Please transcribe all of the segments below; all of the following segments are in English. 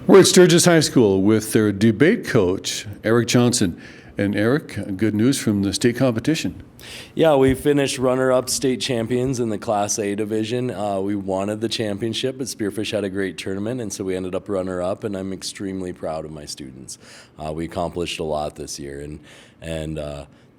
We're at Sturgis High School with their debate coach, Eric Johnson. And Eric, good news from the state competition. Yeah, we finished runner-up state champions in the Class A division. We wanted the championship, but Spearfish had a great tournament, and so we ended up runner-up, and I'm extremely proud of my students. We accomplished a lot this year, and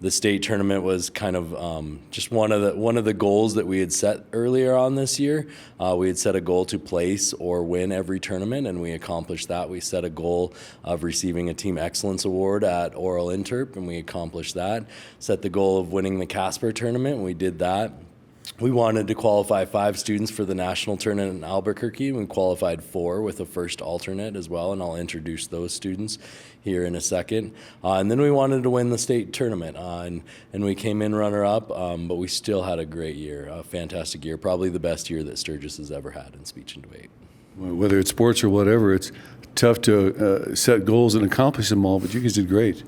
the state tournament was kind of just one of the goals that we had set earlier on this year. We had set a goal to place or win every tournament, and we accomplished that. We set a goal of receiving a Team Excellence Award at Oral Interp, and we accomplished that. Set the goal of winning the Casper tournament, and we did that. We wanted to qualify 5 students for the national tournament in Albuquerque. We qualified 4 with a first alternate as well, and I'll introduce those students here in a second. And then we wanted to win the state tournament, and we came in runner-up, but we still had a great year, a fantastic year, probably the best year that Sturgis has ever had in speech and debate. Whether it's sports or whatever, it's tough to set goals and accomplish them all, but you guys did great.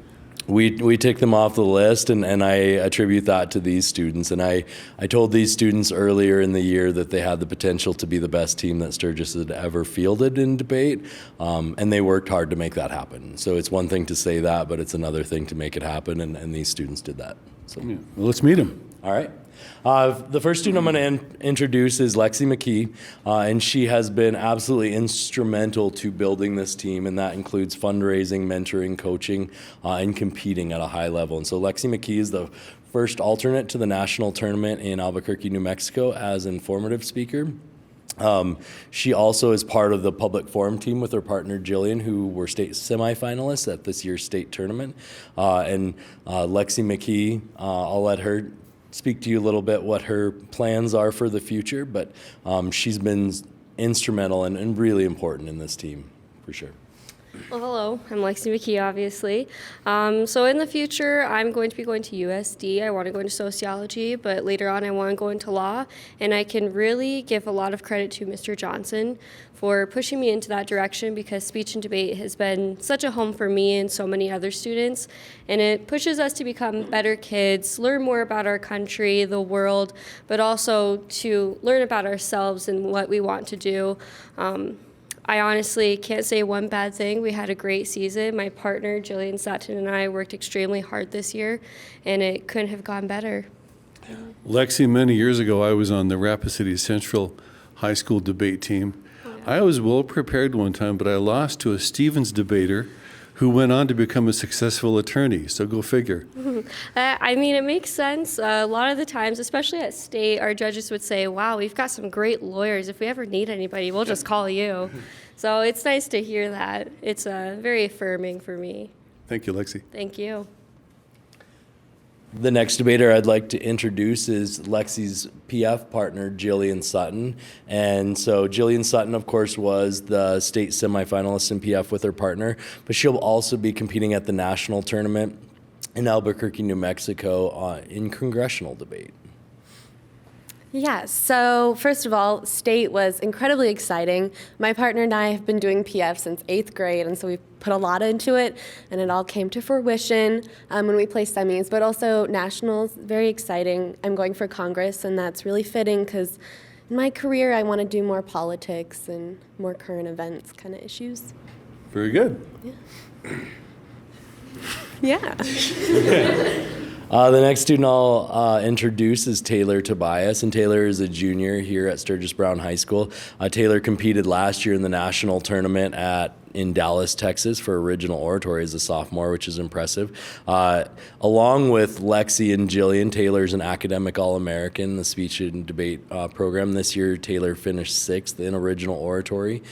We take them off the list, and I attribute that to these students. And I told these students earlier in the year that they had the potential to be the best team that Sturgis had ever fielded in debate, and they worked hard to make that happen. So it's one thing to say that, but it's another thing to make it happen, and these students did that. So. Yeah. Well, let's meet them. All right. The first student I'm going to introduce is Lexi McKee, and she has been absolutely instrumental to building this team, and that includes fundraising, mentoring, coaching, and competing at a high level. And so Lexi McKee is the first alternate to the national tournament in Albuquerque, New Mexico as informative speaker. She also is part of the public forum team with her partner Gillian, who were state semifinalists at this year's state tournament. And Lexi McKee, I'll let her speak to you a little bit what her plans are for the future, but she's been instrumental and really important in this team, for sure. Well, hello, I'm Lexi McKee, obviously. So in the future, I'm going to be going to USD. I want to go into sociology, but later on I want to go into law, and I can really give a lot of credit to Mr. Johnson for pushing me into that direction, because speech and debate has been such a home for me and so many other students, and it pushes us to become better kids, learn more about our country, the world, but also to learn about ourselves and what we want to do. I honestly can't say one bad thing. We had a great season. My partner, Gillian Sutton, and I worked extremely hard this year, and it couldn't have gone better. Lexi, many years ago, I was on the Rapid City Central High School debate team. Oh, yeah. I was well prepared one time, but I lost to a Stevens debater who went on to become a successful attorney. So go figure. I mean, it makes sense. A lot of the times, especially at state, our judges would say, wow, we've got some great lawyers. If we ever need anybody, we'll just call you. So it's nice to hear that. It's very affirming for me. Thank you, Lexi. Thank you. The next debater I'd like to introduce is Lexi's PF partner, Gillian Sutton. And so Gillian Sutton, of course, was the state semifinalist in PF with her partner, but she'll also be competing at the national tournament in Albuquerque, New Mexico in congressional debate. Yeah, so first of all, state was incredibly exciting. My partner and I have been doing PF since 8th grade, and so we put a lot into it, and it all came to fruition when we placed semis, but also nationals, very exciting. I'm going for Congress, and that's really fitting because in my career I want to do more politics and more current events kind of issues. Very good. Yeah. The next student I'll introduce is Taylor Tobias, and Taylor is a junior here at Sturgis Brown High School. Taylor competed last year in the national tournament in Dallas, Texas for original oratory as a sophomore, which is impressive. Along with Lexi and Gillian, Taylor's an academic All-American in the speech and debate program. This year, Taylor finished 6th in original oratory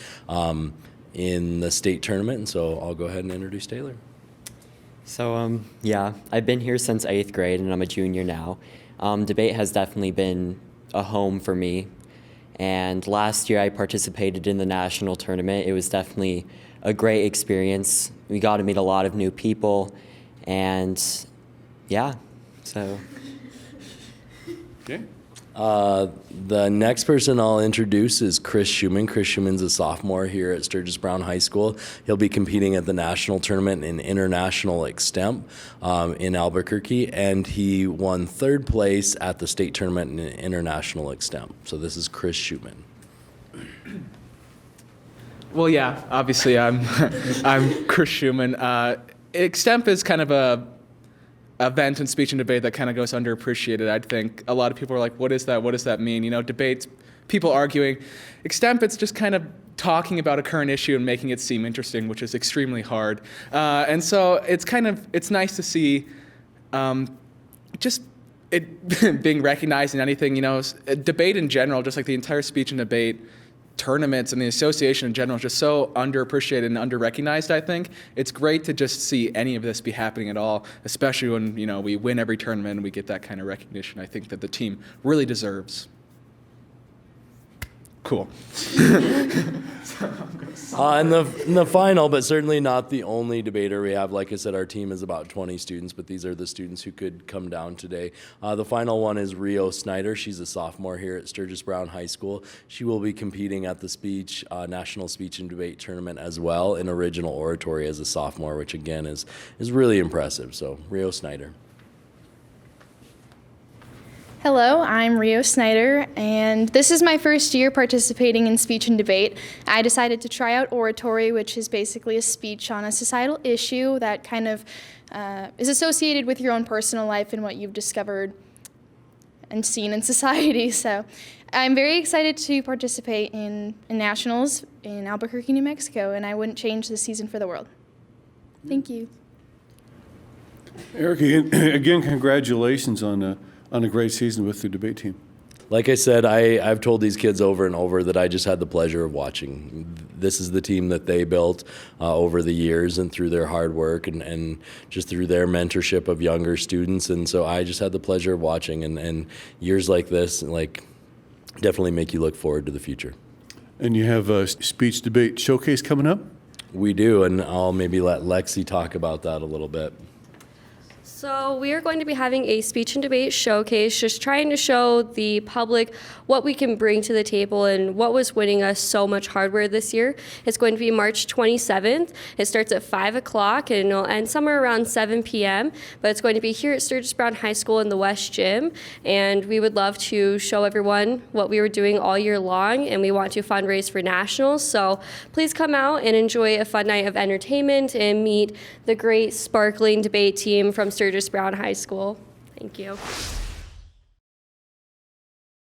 in the state tournament, and so I'll go ahead and introduce Taylor. So, yeah, I've been here since 8th grade, and I'm a junior now. Debate has definitely been a home for me. And last year I participated in the national tournament. It was definitely a great experience. We got to meet a lot of new people, and yeah, so. Okay. The next person I'll introduce is Chris Schumann. Chris Schumann's a sophomore here at Sturgis Brown High School. He'll be competing at the national tournament in international extemp in Albuquerque, and he won 3rd place at the state tournament in international extemp. So this is Chris Schumann. Well, yeah, obviously I'm I'm Chris Schumann. Extemp is kind of a event and speech and debate that kind of goes underappreciated. I think a lot of people are like, what is that? What does that mean? You know, debates, people arguing. Extemp, it's just kind of talking about a current issue and making it seem interesting, which is extremely hard. And so it's nice to see just it being recognized in anything, you know, debate in general, just like the entire speech and debate tournaments and the association in general is just so underappreciated and underrecognized, I think. It's great to just see any of this be happening at all, especially when, you know, we win every tournament and we get that kind of recognition. I think that the team really deserves. Cool. In the final, but certainly not the only debater we have. Like I said, our team is about 20 students, but these are the students who could come down today. The final one is Rio Schneider. She's a sophomore here at Sturgis Brown High School. She will be competing at the National Speech and Debate Tournament as well in original oratory as a sophomore, which again is really impressive. So Rio Schneider. Hello, I'm Rio Schneider, and this is my first year participating in speech and debate. I decided to try out oratory, which is basically a speech on a societal issue that kind of is associated with your own personal life and what you've discovered and seen in society. So I'm very excited to participate in nationals in Albuquerque, New Mexico, and I wouldn't change this season for the world. Thank you. Eric, again, congratulations on a great season with the debate team. Like I said, I've told these kids over and over that I just had the pleasure of watching. This is the team that they built over the years and through their hard work and just through their mentorship of younger students. And so I just had the pleasure of watching. And years like this, definitely make you look forward to the future. And you have a speech debate showcase coming up? We do, and I'll maybe let Lexi talk about that a little bit. So we are going to be having a speech and debate showcase, just trying to show the public what we can bring to the table and what was winning us so much hardware this year. It's going to be March 27th. It starts at 5 o'clock and it'll end somewhere around 7 p.m. But it's going to be here at Sturgis Brown High School in the West Gym. And we would love to show everyone what we were doing all year long, and we want to fundraise for nationals. So please come out and enjoy a fun night of entertainment and meet the great sparkling debate team from Sturgis Brown High School. Thank you.